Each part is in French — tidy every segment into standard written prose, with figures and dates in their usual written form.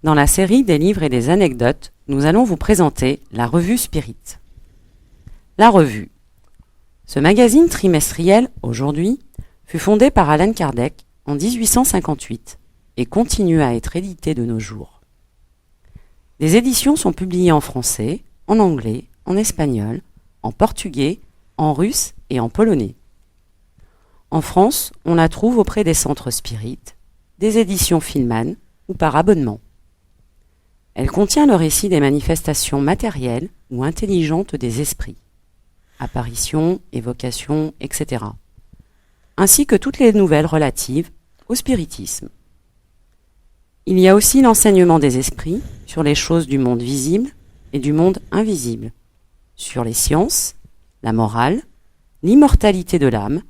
Dans la série des livres et des anecdotes, nous allons vous présenter la revue Spirit. La revue. Ce magazine trimestriel, aujourd'hui, fut fondé par Allan Kardec en 1858 et continue à être édité de nos jours. Les éditions sont publiées en français, en anglais, en espagnol, en portugais, en russe et en polonais. En France, on la trouve auprès des centres Spirit, des éditions Filman ou par abonnement. Elle contient le récit des manifestations matérielles ou intelligentes des esprits, apparitions, évocations, etc., ainsi que toutes les nouvelles relatives au spiritisme. Il y a aussi l'enseignement des esprits sur les choses du monde visible et du monde invisible, sur les sciences, la morale, l'immortalité de l'âme,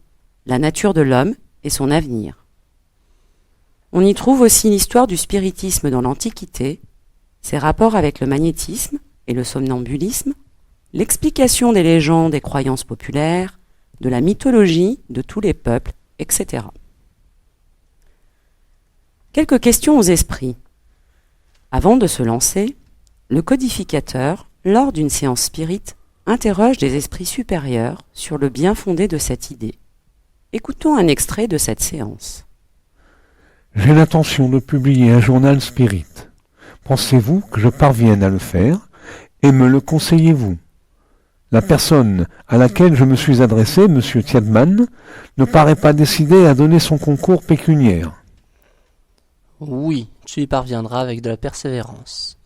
la nature de l'homme et son avenir. On y trouve aussi l'histoire du spiritisme dans l'Antiquité, ses rapports avec le magnétisme et le somnambulisme, l'explication des légendes et croyances populaires, de la mythologie de tous les peuples, etc. Quelques questions aux esprits. Avant de se lancer, le codificateur, lors d'une séance spirit, interroge des esprits supérieurs sur le bien fondé de cette idée. Écoutons un extrait de cette séance. J'ai l'intention de publier un journal spirit. Pensez-vous que je parvienne à le faire et me le conseillez-vous? La personne à laquelle je me suis adressé, M. Tiadman, ne paraît pas décidé à donner son concours pécuniaire. Oui, tu y parviendras avec de la persévérance.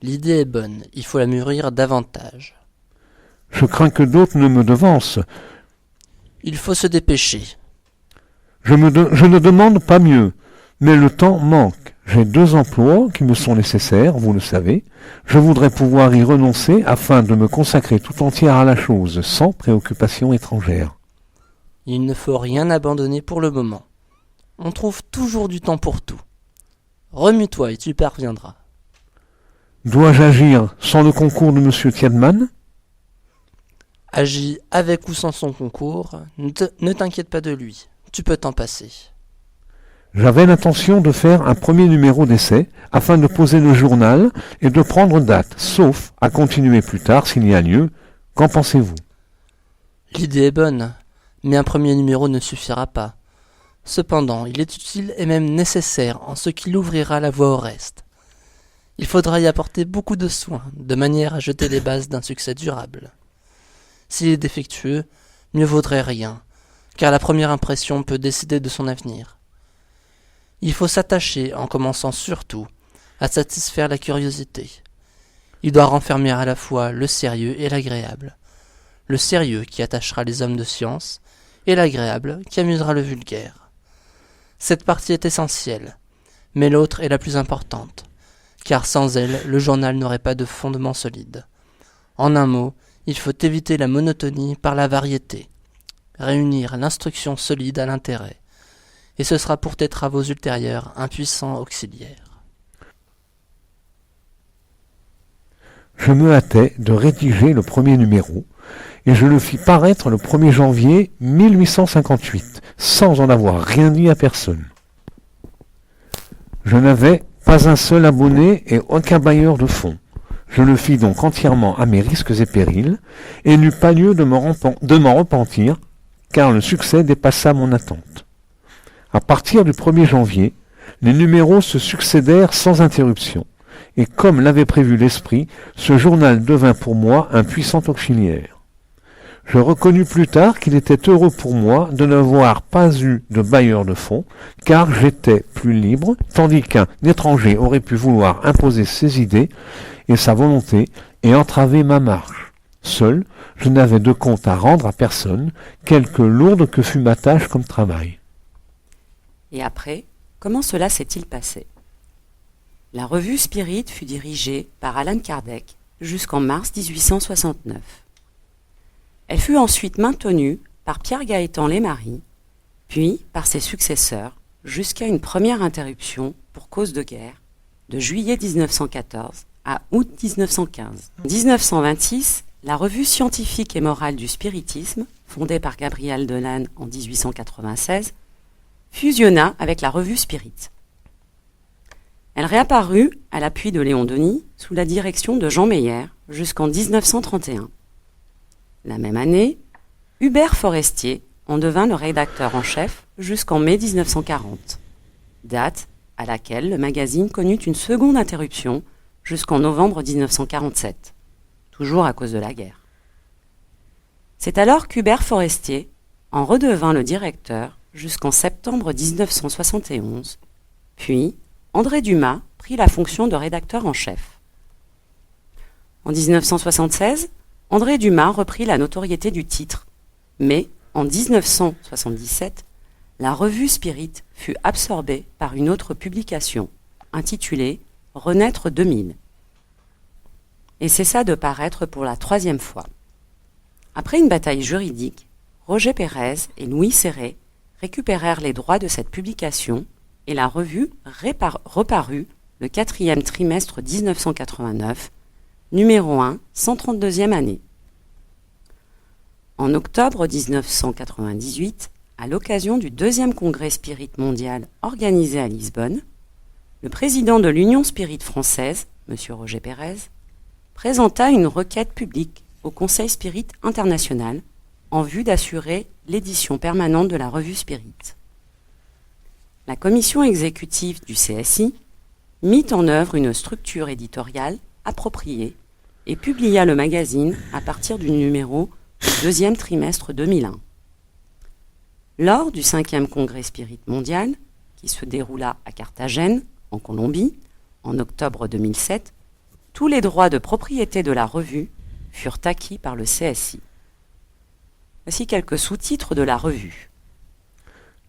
L'idée est bonne, il faut la mûrir davantage. Je crains que d'autres ne me devancent. Il faut se dépêcher. Je ne demande pas mieux, mais le temps manque. J'ai 2 emplois qui me sont nécessaires, vous le savez. Je voudrais pouvoir y renoncer afin de me consacrer tout entière à la chose, sans préoccupation étrangère. Il ne faut rien abandonner pour le moment. On trouve toujours du temps pour tout. Remue-toi et tu y parviendras. Dois-je agir sans le concours de M. Tiadman? Agis avec ou sans son concours, ne t'inquiète pas de lui, tu peux t'en passer. J'avais l'intention de faire un premier numéro d'essai afin de poser le journal et de prendre date, sauf à continuer plus tard s'il y a lieu. Qu'en pensez-vous? L'idée est bonne, mais un premier numéro ne suffira pas. Cependant, il est utile et même nécessaire en ce qu'il ouvrira la voie au reste. Il faudra y apporter beaucoup de soin, de manière à jeter les bases d'un succès durable. S'il est défectueux, mieux vaudrait rien, car la première impression peut décider de son avenir. Il faut s'attacher, en commençant surtout, à satisfaire la curiosité. Il doit renfermer à la fois le sérieux et l'agréable. Le sérieux qui attachera les hommes de science, et l'agréable qui amusera le vulgaire. Cette partie est essentielle, mais l'autre est la plus importante, car sans elle, le journal n'aurait pas de fondement solide. En un mot, il faut éviter la monotonie par la variété, réunir l'instruction solide à l'intérêt, et ce sera pour tes travaux ultérieurs un puissant auxiliaire. Je me hâtais de rédiger le premier numéro, et je le fis paraître le 1er janvier 1858, sans en avoir rien dit à personne. Je n'avais pas un seul abonné et aucun bailleur de fonds. Je le fis donc entièrement à mes risques et périls, et n'eus pas lieu de m'en repentir, car le succès dépassa mon attente. À partir du 1er janvier, les numéros se succédèrent sans interruption, et comme l'avait prévu l'esprit, ce journal devint pour moi un puissant auxiliaire. Je reconnus plus tard qu'il était heureux pour moi de n'avoir pas eu de bailleur de fonds, car j'étais plus libre, tandis qu'un étranger aurait pu vouloir imposer ses idées et sa volonté et entraver ma marche. Seul, je n'avais de compte à rendre à personne, quelque lourde que fût ma tâche comme travail. Et après, comment cela s'est-il passé? La revue Spirit fut dirigée par Allan Kardec jusqu'en mars 1869. Elle fut ensuite maintenue par Pierre-Gaëtan Lesmarie, puis par ses successeurs, jusqu'à une première interruption pour cause de guerre, de juillet 1914 à août 1915. En 1926, la revue scientifique et morale du spiritisme, fondée par Gabriel Delanne en 1896, fusionna avec la revue Spirit. Elle réapparut à l'appui de Léon Denis sous la direction de Jean Meyer jusqu'en 1931. La même année, Hubert Forestier en devint le rédacteur en chef jusqu'en mai 1940, date à laquelle le magazine connut une seconde interruption jusqu'en novembre 1947, toujours à cause de la guerre. C'est alors qu'Hubert Forestier en redevint le directeur jusqu'en septembre 1971, puis André Dumas prit la fonction de rédacteur en chef. En 1976, André Dumas reprit la notoriété du titre, mais en 1977, la revue Spirit fut absorbée par une autre publication, intitulée Renaître 2000, et cessa de paraître pour la 3e fois. Après une bataille juridique, Roger Pérez et Louis Serré récupérèrent les droits de cette publication et la revue reparut le 4e trimestre 1989, numéro 1, 132e année. En octobre 1998, à l'occasion du 2e congrès Spirit mondial organisé à Lisbonne, le président de l'Union Spirit française, M. Roger Pérez, présenta une requête publique au Conseil Spirit international en vue d'assurer l'édition permanente de la revue Spirit. La commission exécutive du CSI mit en œuvre une structure éditoriale appropriée et publia le magazine à partir du numéro du 2e trimestre 2001. Lors du 5e congrès Spirit mondial, qui se déroula à Carthagène, en Colombie, en octobre 2007, tous les droits de propriété de la revue furent acquis par le CSI. Voici quelques sous-titres de la revue.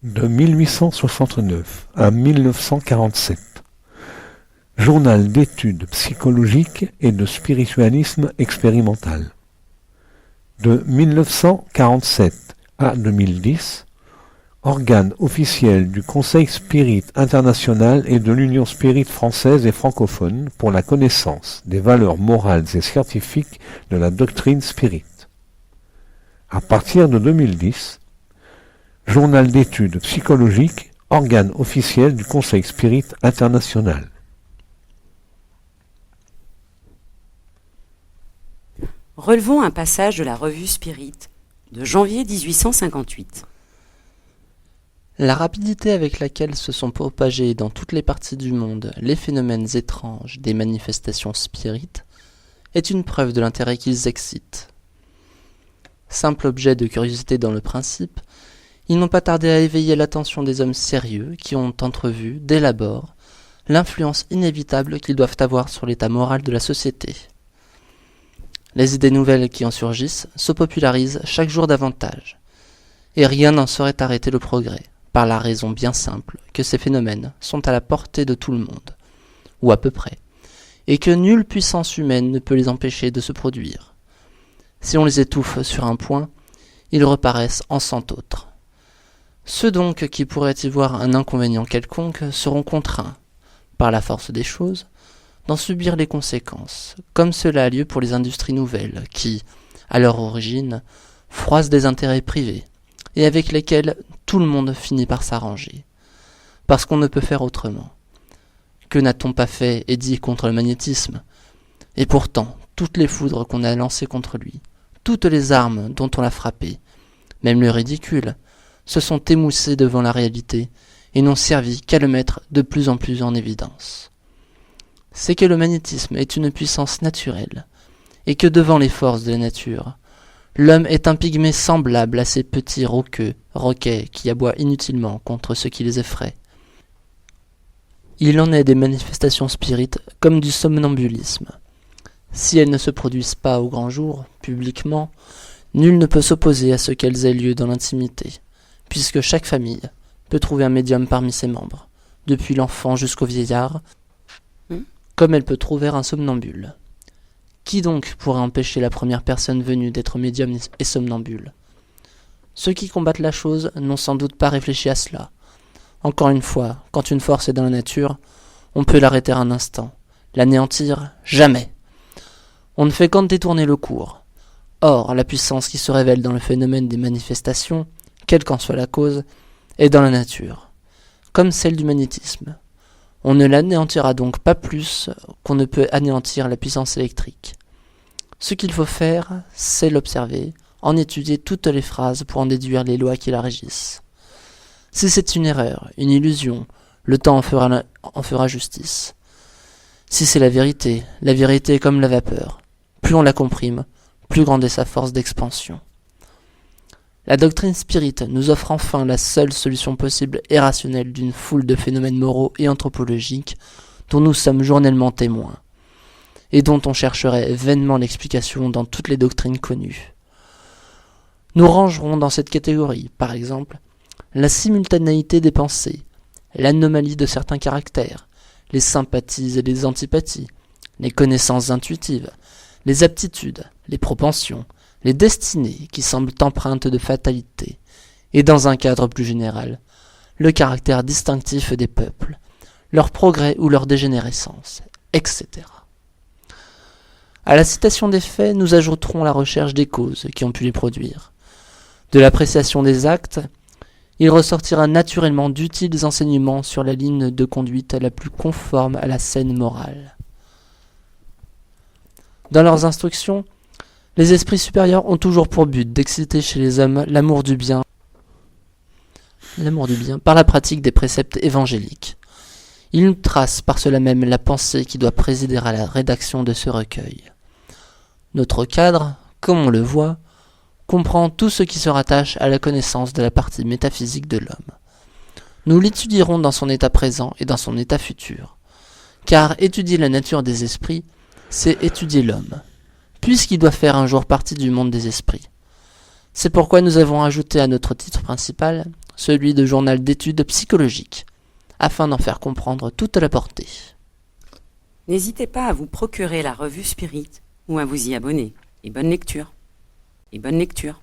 De 1869 à 1947. Journal d'études psychologiques et de spiritualisme expérimental. De 1947 à 2010, organe officiel du Conseil Spirit international et de l'Union Spirit française et francophone pour la connaissance des valeurs morales et scientifiques de la doctrine Spirit. À partir de 2010, Journal d'études psychologiques, organe officiel du Conseil Spirit international. Relevons un passage de la revue Spirit de janvier 1858. La rapidité avec laquelle se sont propagés dans toutes les parties du monde les phénomènes étranges des manifestations spirites est une preuve de l'intérêt qu'ils excitent. Simple objet de curiosité dans le principe, ils n'ont pas tardé à éveiller l'attention des hommes sérieux qui ont entrevu, dès l'abord, l'influence inévitable qu'ils doivent avoir sur l'état moral de la société. Les idées nouvelles qui en surgissent se popularisent chaque jour davantage, et rien n'en saurait arrêter le progrès, par la raison bien simple que ces phénomènes sont à la portée de tout le monde, ou à peu près, et que nulle puissance humaine ne peut les empêcher de se produire. Si on les étouffe sur un point, ils reparaissent en 100 autres. Ceux donc qui pourraient y voir un inconvénient quelconque seront contraints, par la force des choses, d'en subir les conséquences, comme cela a lieu pour les industries nouvelles, qui, à leur origine, froissent des intérêts privés, et avec lesquels tout le monde finit par s'arranger, parce qu'on ne peut faire autrement. Que n'a-t-on pas fait et dit contre le magnétisme? Et pourtant, toutes les foudres qu'on a lancées contre lui, toutes les armes dont on l'a frappé, même le ridicule, se sont émoussées devant la réalité et n'ont servi qu'à le mettre de plus en plus en évidence. C'est que le magnétisme est une puissance naturelle, et que devant les forces de la nature, l'homme est un pygmée semblable à ces petits roquets qui aboient inutilement contre ce qui les effraie. Il en est des manifestations spirites comme du somnambulisme. Si elles ne se produisent pas au grand jour, publiquement, nul ne peut s'opposer à ce qu'elles aient lieu dans l'intimité, puisque chaque famille peut trouver un médium parmi ses membres, depuis l'enfant jusqu'au vieillard, comme elle peut trouver un somnambule. Qui donc pourrait empêcher la première personne venue d'être médium et somnambule? Ceux qui combattent la chose n'ont sans doute pas réfléchi à cela. Encore une fois, quand une force est dans la nature, on peut l'arrêter un instant. L'anéantir, jamais. On ne fait qu'en détourner le cours. Or, la puissance qui se révèle dans le phénomène des manifestations, quelle qu'en soit la cause, est dans la nature, comme celle du magnétisme. On ne l'anéantira donc pas plus qu'on ne peut anéantir la puissance électrique. Ce qu'il faut faire, c'est l'observer, en étudier toutes les phrases pour en déduire les lois qui la régissent. Si c'est une erreur, une illusion, le temps en fera justice. Si c'est la vérité est comme la vapeur. Plus on la comprime, plus grande est sa force d'expansion. La doctrine spirit nous offre enfin la seule solution possible et rationnelle d'une foule de phénomènes moraux et anthropologiques dont nous sommes journellement témoins, et dont on chercherait vainement l'explication dans toutes les doctrines connues. Nous rangerons dans cette catégorie, par exemple, la simultanéité des pensées, l'anomalie de certains caractères, les sympathies et les antipathies, les connaissances intuitives, les aptitudes, les propensions, les destinées qui semblent empreintes de fatalité, et dans un cadre plus général, le caractère distinctif des peuples, leur progrès ou leur dégénérescence, etc. À la citation des faits, nous ajouterons la recherche des causes qui ont pu les produire. De l'appréciation des actes, il ressortira naturellement d'utiles enseignements sur la ligne de conduite la plus conforme à la saine morale. Dans leurs instructions, les esprits supérieurs ont toujours pour but d'exciter chez les hommes l'amour du bien par la pratique des préceptes évangéliques. Ils nous tracent par cela même la pensée qui doit présider à la rédaction de ce recueil. Notre cadre, comme on le voit, comprend tout ce qui se rattache à la connaissance de la partie métaphysique de l'homme. Nous l'étudierons dans son état présent et dans son état futur, car étudier la nature des esprits, c'est étudier l'homme, puisqu'il doit faire un jour partie du monde des esprits. C'est pourquoi nous avons ajouté à notre titre principal celui de journal d'études psychologiques, afin d'en faire comprendre toute la portée. N'hésitez pas à vous procurer la revue Spirit ou à vous y abonner. Et bonne lecture.